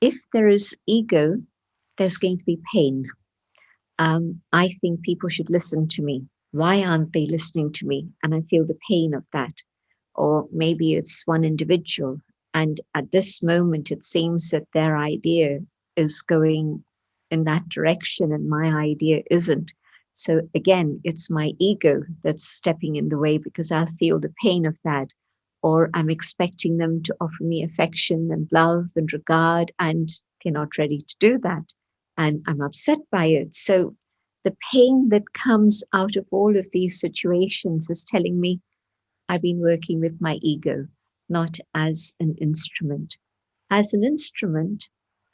if there is ego, there's going to be pain. I think people should listen to me. Why aren't they listening to me? And I feel the pain of that. Or maybe it's one individual, and at this moment it seems that their idea is going in that direction and my idea isn't. So again, it's my ego that's stepping in the way because I feel the pain of that. Or I'm expecting them to offer me affection and love and regard, and they're not ready to do that. And I'm upset by it. So the pain that comes out of all of these situations is telling me I've been working with my ego, not as an instrument. As an instrument,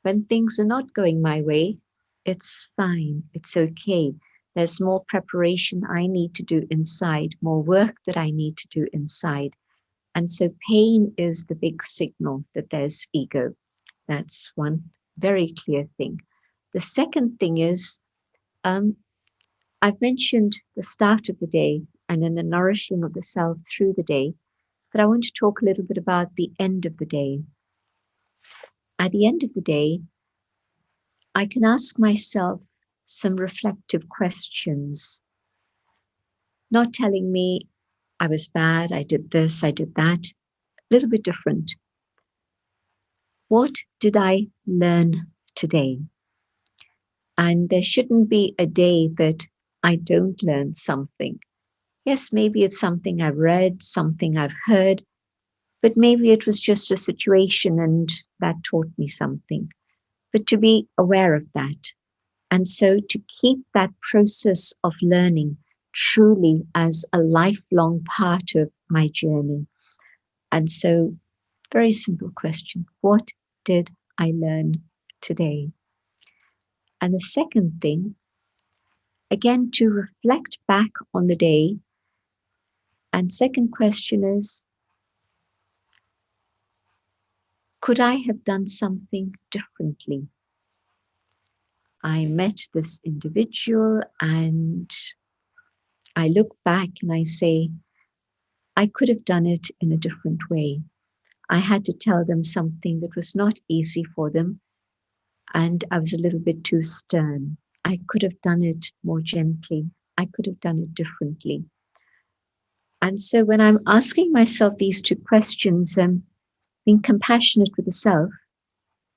when things are not going my way, it's fine, it's okay. There's more preparation I need to do inside, more work that I need to do inside. And so pain is the big signal that there's ego. That's one very clear thing. The second thing is, I've mentioned the start of the day and then the nourishing of the self through the day, but I want to talk a little bit about the end of the day. At the end of the day, I can ask myself some reflective questions, not telling me I was bad, I did this, I did that, a little bit different. What did I learn today? And there shouldn't be a day that I don't learn something. Yes, maybe it's something I've read, something I've heard, but maybe it was just a situation and that taught me something. But to be aware of that. And so to keep that process of learning truly as a lifelong part of my journey. And so, very simple question. What did I learn today? And the second thing, again, to reflect back on the day. And second question is, could I have done something differently? I met this individual and I look back and I say, I could have done it in a different way. I had to tell them something that was not easy for them, and I was a little bit too stern. I could have done it more gently. I could have done it differently. And so when I'm asking myself these two questions, I'm being compassionate with the self,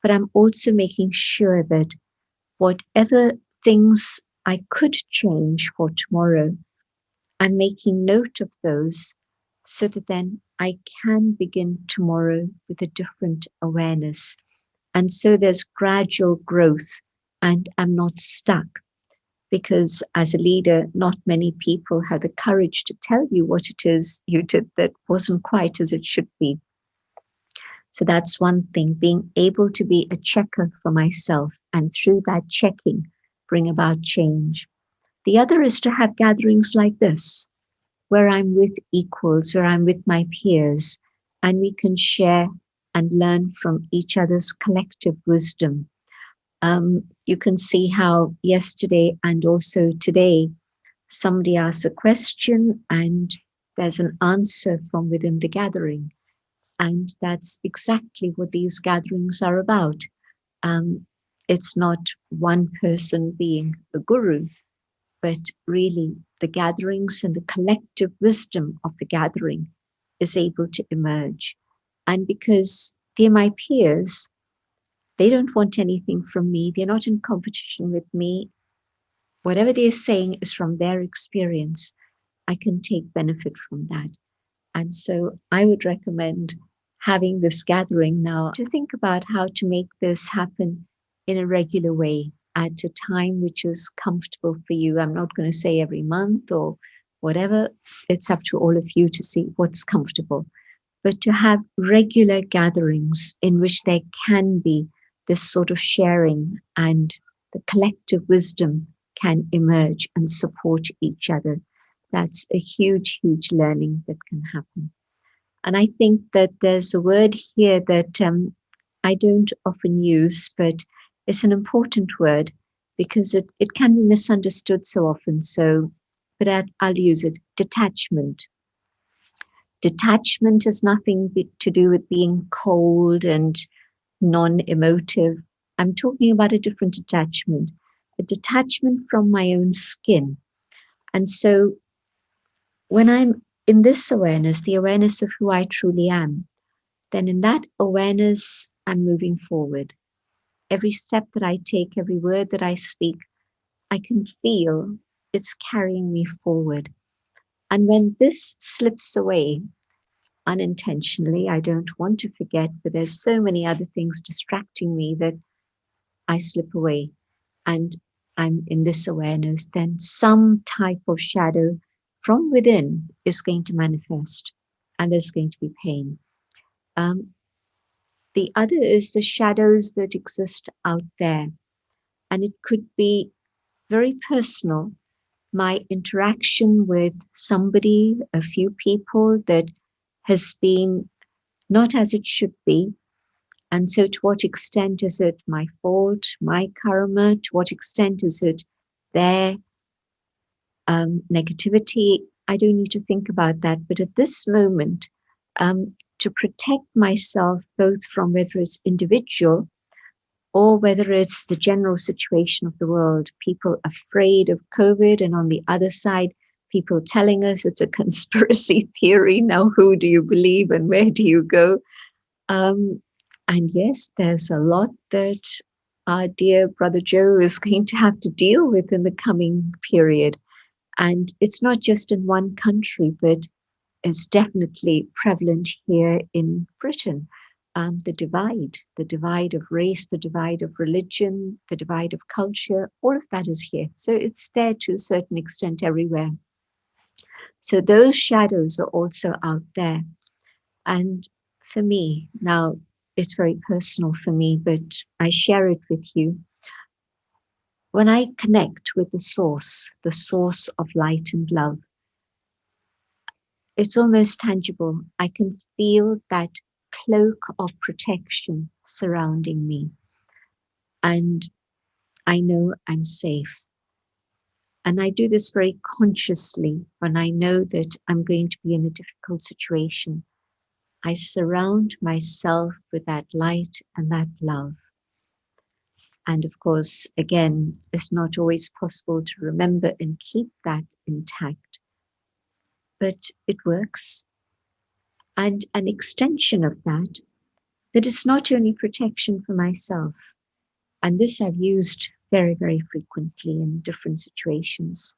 but I'm also making sure that whatever things I could change for tomorrow, I'm making note of those so that then I can begin tomorrow with a different awareness. And so there's gradual growth and I'm not stuck. Because as a leader, not many people have the courage to tell you what it is you did that wasn't quite as it should be. So that's one thing, being able to be a checker for myself and through that checking, bring about change. The other is to have gatherings like this, where I'm with equals, where I'm with my peers, and we can share and learn from each other's collective wisdom. You can see how yesterday and also today, somebody asks a question and there's an answer from within the gathering. And that's exactly what these gatherings are about. It's not one person being a guru, but really the gatherings and the collective wisdom of the gathering is able to emerge. And because they're my peers, they don't want anything from me. They're not in competition with me. Whatever they're saying is from their experience. I can take benefit from that. And so I would recommend having this gathering now to think about how to make this happen in a regular way at a time which is comfortable for you. I'm not going to say every month or whatever. It's up to all of you to see what's comfortable. But to have regular gatherings in which there can be this sort of sharing and the collective wisdom can emerge and support each other. That's a huge, huge learning that can happen. And I think that there's a word here that I don't often use, but it's an important word because it can be misunderstood so often. So, but I'll use it, detachment. Detachment has nothing to do with being cold and non-emotive. I'm talking about a different detachment, a detachment from my own skin. And so when I'm in this awareness, the awareness of who I truly am, then in that awareness, I'm moving forward. Every step that I take, every word that I speak, I can feel it's carrying me forward. And when this slips away unintentionally, I don't want to forget, but there's so many other things distracting me that I slip away and I'm in this awareness, then some type of shadow from within is going to manifest and there's going to be pain. The other is the shadows that exist out there. And it could be very personal. My interaction with somebody, a few people that has been not as it should be. And so to what extent is it my fault, my karma? To what extent is it their negativity? I don't need to think about that. But at this moment, to protect myself, both from whether it's individual or whether it's the general situation of the world, people afraid of COVID, and on the other side, people telling us it's a conspiracy theory. Now, who do you believe and where do you go? And yes, there's a lot that our dear brother Joe is going to have to deal with in the coming period. And it's not just in one country, but it's definitely prevalent here in Britain. The divide of race, the divide of religion, the divide of culture, all of that is here. So it's there to a certain extent everywhere. So those shadows are also out there. And for me, now it's very personal for me, but I share it with you. When I connect with the source of light and love, it's almost tangible. I can feel that cloak of protection surrounding me. And I know I'm safe. And I do this very consciously when I know that I'm going to be in a difficult situation. I surround myself with that light and that love. And of course, again, it's not always possible to remember and keep that intact, but it works. And an extension of that is not only protection for myself, and this I've used very, very frequently in different situations,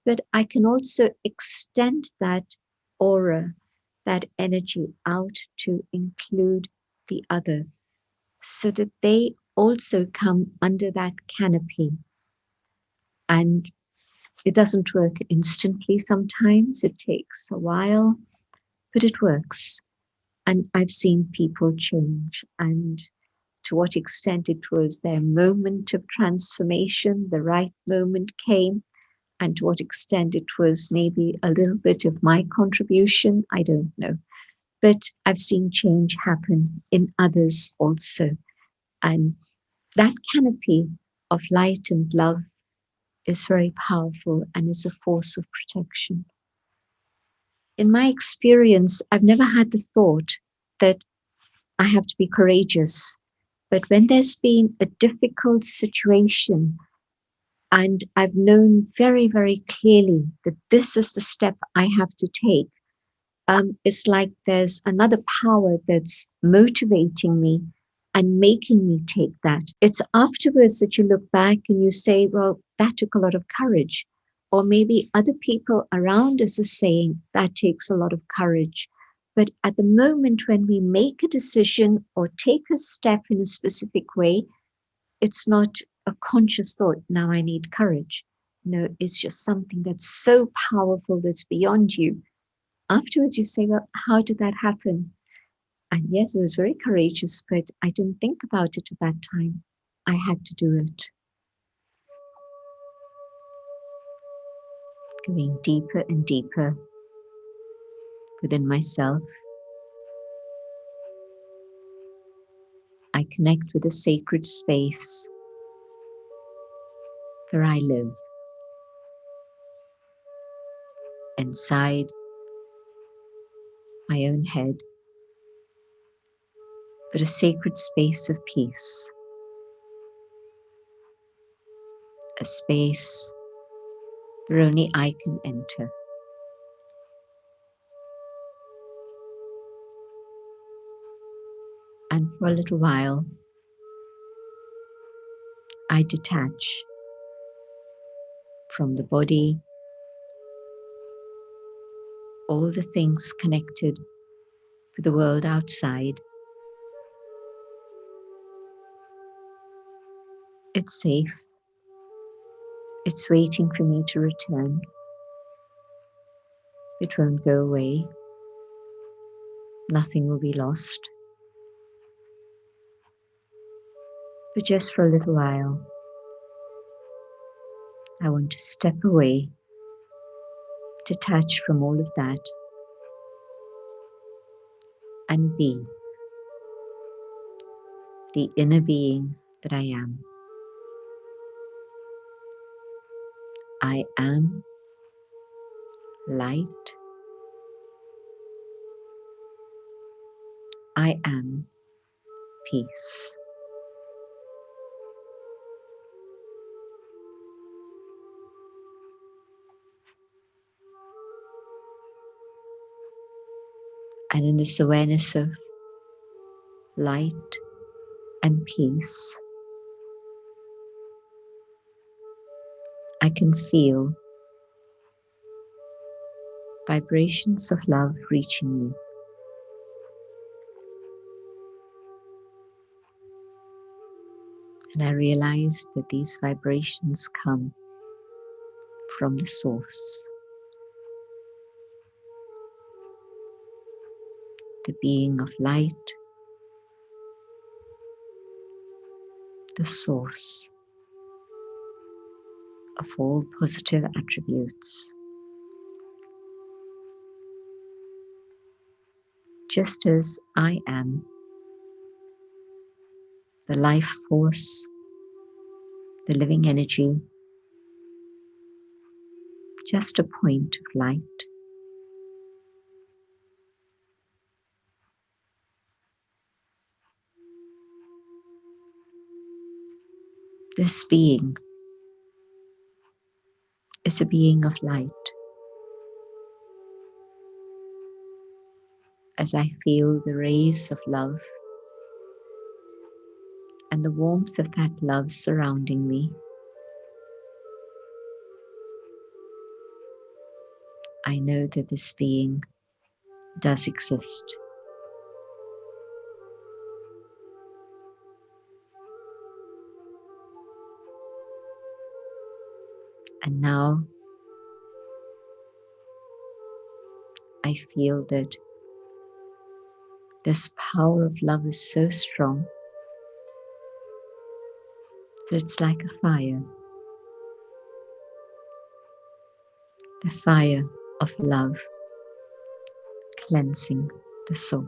but I can also extend that aura, that energy out to include the other, so that they also come under that canopy. And it doesn't work instantly sometimes, it takes a while, but it works. And I've seen people change, and to what extent it was their moment of transformation, the right moment came, and to what extent it was maybe a little bit of my contribution, I don't know. But I've seen change happen in others also. And that canopy of light and love is very powerful and is a force of protection. In my experience, I've never had the thought that I have to be courageous. But when there's been a difficult situation, and I've known very, very clearly that this is the step I have to take, it's like there's another power that's motivating me and making me take that. It's afterwards that you look back and you say, well, that took a lot of courage. Or maybe other people around us are saying that takes a lot of courage. But at the moment when we make a decision or take a step in a specific way, it's not a conscious thought, now I need courage. No, it's just something that's so powerful that's beyond you. Afterwards, you say, well, how did that happen? And yes, it was very courageous, but I didn't think about it at that time. I had to do it. Going deeper and deeper within myself, I connect with the sacred space where I live, inside my own head, but a sacred space of peace, a space where only I can enter. And for a little while, I detach from the body, all the things connected with the world outside. It's safe. It's waiting for me to return. It won't go away. Nothing will be lost. But just for a little while, I want to step away, detach from all of that, and be the inner being that I am. I am light. I am peace. And in this awareness of light and peace, I can feel vibrations of love reaching me. And I realize that these vibrations come from the source, the being of light, the source of all positive attributes. Just as I am the life force, the living energy, just a point of light. This being is a being of light. As I feel the rays of love and the warmth of that love surrounding me, I know that this being does exist. And now I feel that this power of love is so strong that it's like a fire, the fire of love cleansing the soul.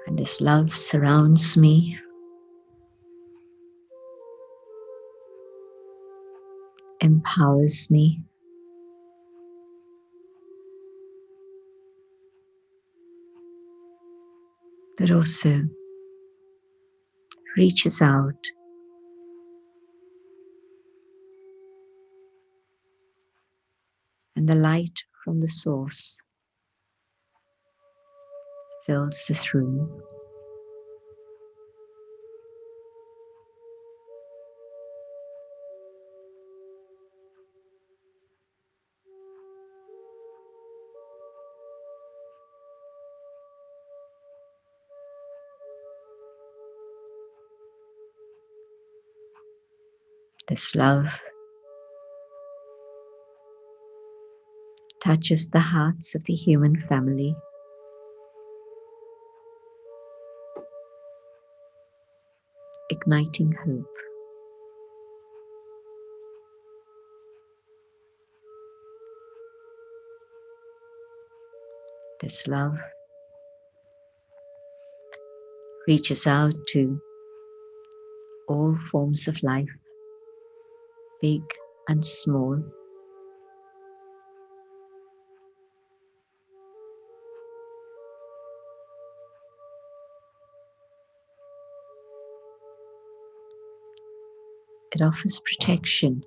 And this love surrounds me, empowers me, but also reaches out and the light from the source fills this room. This love touches the hearts of the human family, igniting hope. This love reaches out to all forms of life, big and small. It offers protection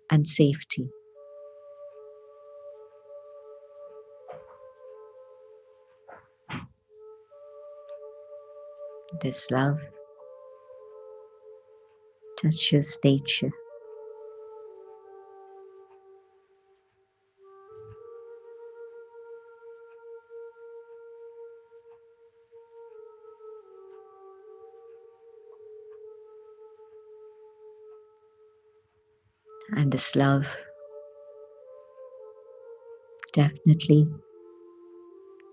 and safety. This love touches nature. And this love definitely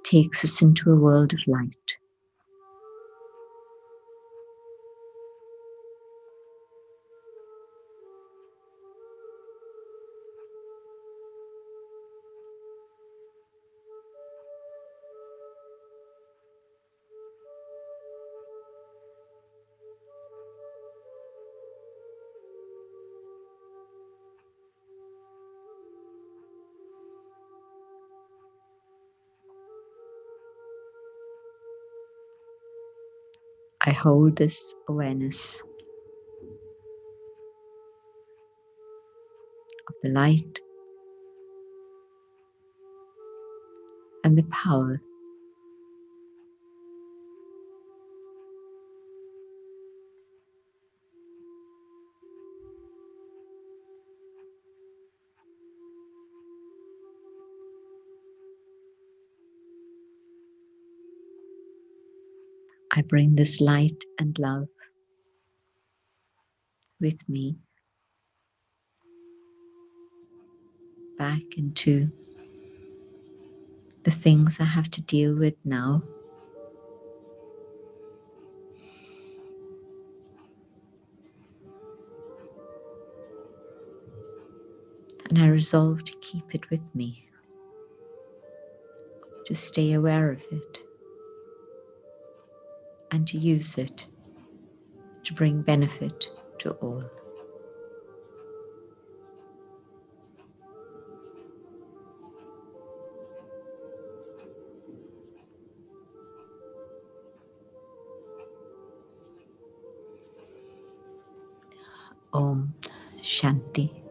takes us into a world of light. I hold this awareness of the light and the power I bring this light and love with me back into the things I have to deal with now. And I resolve to keep it with me, to stay aware of it, and to use it to bring benefit to all. Om Shanti.